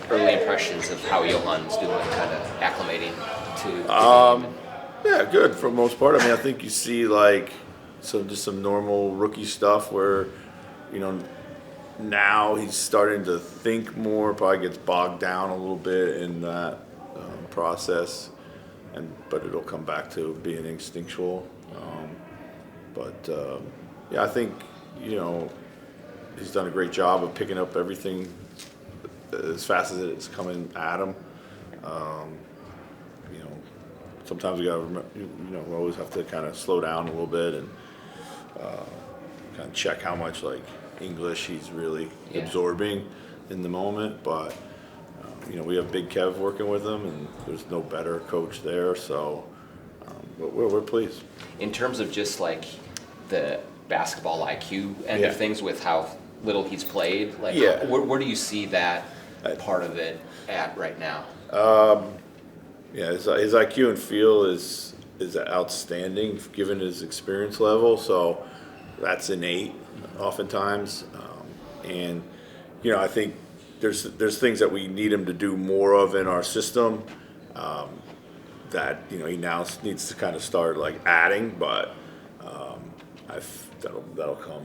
early impressions of how Johan's doing, kind of acclimating to the game? Yeah, good for the most part. I mean, I think you see like some normal rookie stuff where, you know, now he's starting to think more. Probably gets bogged down a little bit in that process, but it'll come back to being instinctual. Yeah, I think you know he's done a great job of picking up everything as fast as it's coming at him. You know, sometimes we got to remember, we always have to kind of slow down a little bit and kind of check how much like English he's really absorbing in the moment. But we have Big Kev working with him, and there's no better coach there. So we're pleased. In terms of just like the basketball IQ end of things with how little he's played, like where do you see that part of it at right now? His IQ and feel is outstanding given his experience level. So that's innate, oftentimes, and I think there's things that we need him to do more of in our system. That he now needs to kind of start like adding, but that'll come.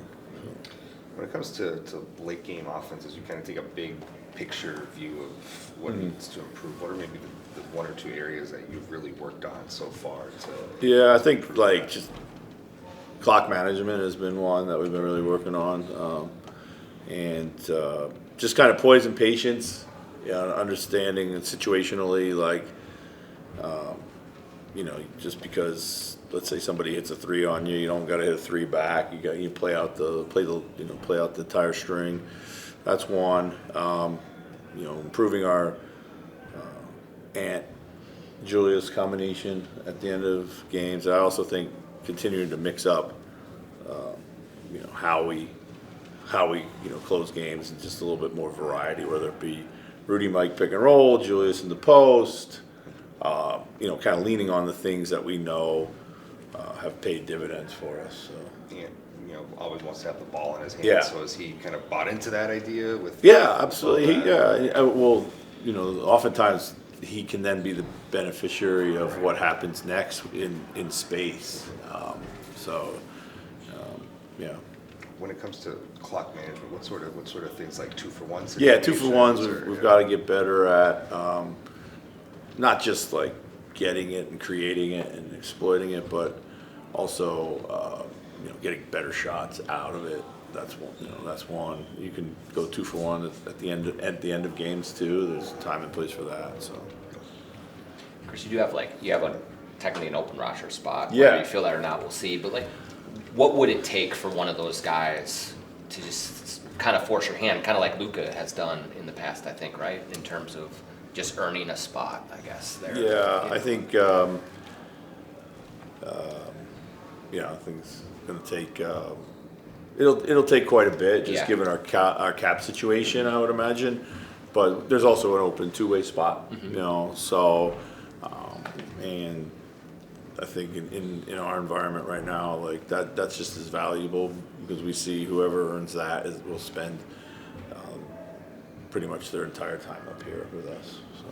When it comes to late game offenses, you kind of take a big picture view of what needs to improve. What are maybe the one or two areas that you've really worked on so far? Yeah, I think like just clock management has been one that we've been really working on, and just kind of poise and patience, understanding and situationally, like just because let's say somebody hits a three on you, you don't got to hit a three back. You play out the entire string. That's one. Improving our Ant Julius combination at the end of games. I also think continuing to mix up, how we close games and just a little bit more variety, whether it be Rudy Mike pick and roll, Julius in the post, kind of leaning on the things that we know have paid dividends for us. So. Yeah, always wants to have the ball in his hands. Yeah. So has he kind of bought into that idea with? Yeah, absolutely. Well, oftentimes he can then be the beneficiary of what happens next in space. Yeah. When it comes to clock management, what sort of things like 2-for-1? Yeah, 2-for-1s. We've got to get better at not just like getting it and creating it and exploiting it, but also getting better shots out of it. That's one. That's one. You can go 2-for-1 at the end of games too. There's time and place for that. So. Of course, you have technically an open roster spot. Yeah. Whether you feel that or not, we'll see. But what would it take for one of those guys to just kind of force your hand, kind of like Luka has done in the past, I think, right? In terms of just earning a spot, I guess. There. Yeah, I think. I think it's going to take. It'll take quite a bit, just given our cap situation, I would imagine. But there's also an open two-way spot, So, and I think in our environment right now, like that's just as valuable because we see whoever earns that will spend pretty much their entire time up here with us. So.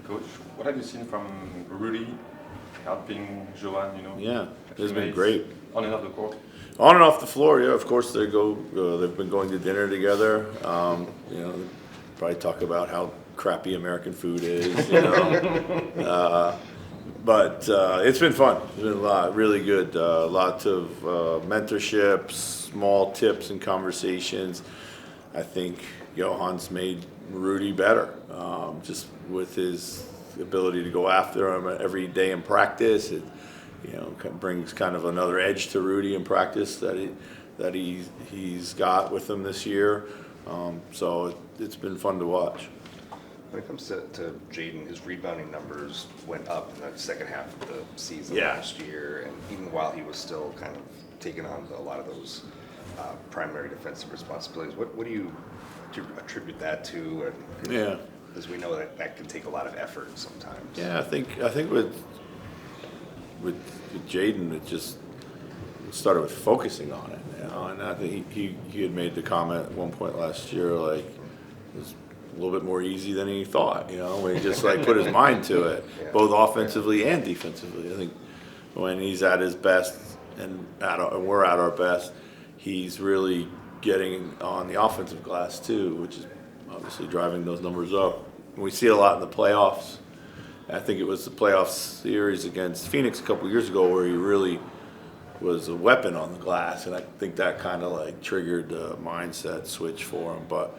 Coach, what have you seen from Rudy helping Joan? Yeah, it's been great. On and off the court. On and off the floor, yeah. Of course, they've been going to dinner together. Probably talk about how crappy American food is. But it's been fun. It's been really good. Lots of mentorships, small tips and conversations. I think Johan's made Rudy better, just with his ability to go after him every day in practice. It brings kind of another edge to Rudy in practice that he's got with him this year. So it's been fun to watch. When it comes to Jaden, his rebounding numbers went up in the second half of the season last year, and even while he was still kind of taking on a lot of those primary defensive responsibilities, what do you attribute that to? And, as we know that can take a lot of effort sometimes. Yeah, I think with Jaden, it just started with focusing on it, and I think he had made the comment at one point last year, like, a little bit more easy than he thought, when he just like put his mind to it, Yeah. both offensively and defensively. I think when he's at his best and we're at our best, he's really getting on the offensive glass too, which is obviously driving those numbers up. We see it a lot in the playoffs. I think it was the playoff series against Phoenix a couple years ago where he really was a weapon on the glass, and I think that kind of like triggered a mindset switch for him. But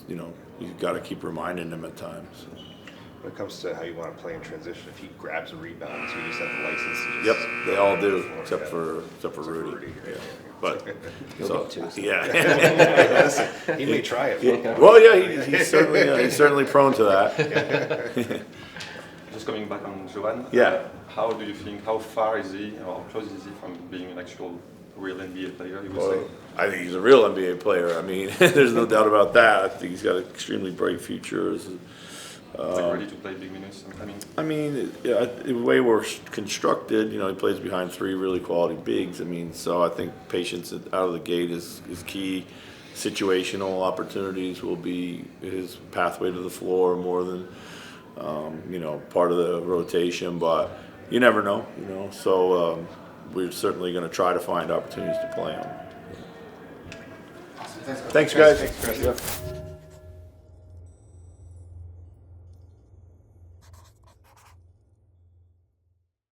you've got to keep reminding him at times. When it comes to how you want to play in transition, if he grabs a rebound, so you just have the license to Yep, just they all do, Yeah. except for Rudy. Yeah. But He'll so, get two. yeah. Listen, he may try it. Well, yeah, he's certainly prone to that. Just coming back on Joan. Yeah. How do you think? How far is he, or how close is he from being an actual real NBA player? You would say. Well, I think he's a real NBA player. I mean, there's no doubt about that. I think he's got an extremely bright future. Is like ready to play big minutes? The way we're constructed, he plays behind three really quality bigs. So I think patience out of the gate is key. Situational opportunities will be his pathway to the floor more than, part of the rotation. But you never know, So we're certainly going to try to find opportunities to play him. Awesome. Thanks, Thanks, guys. Thanks, Chris. Yep.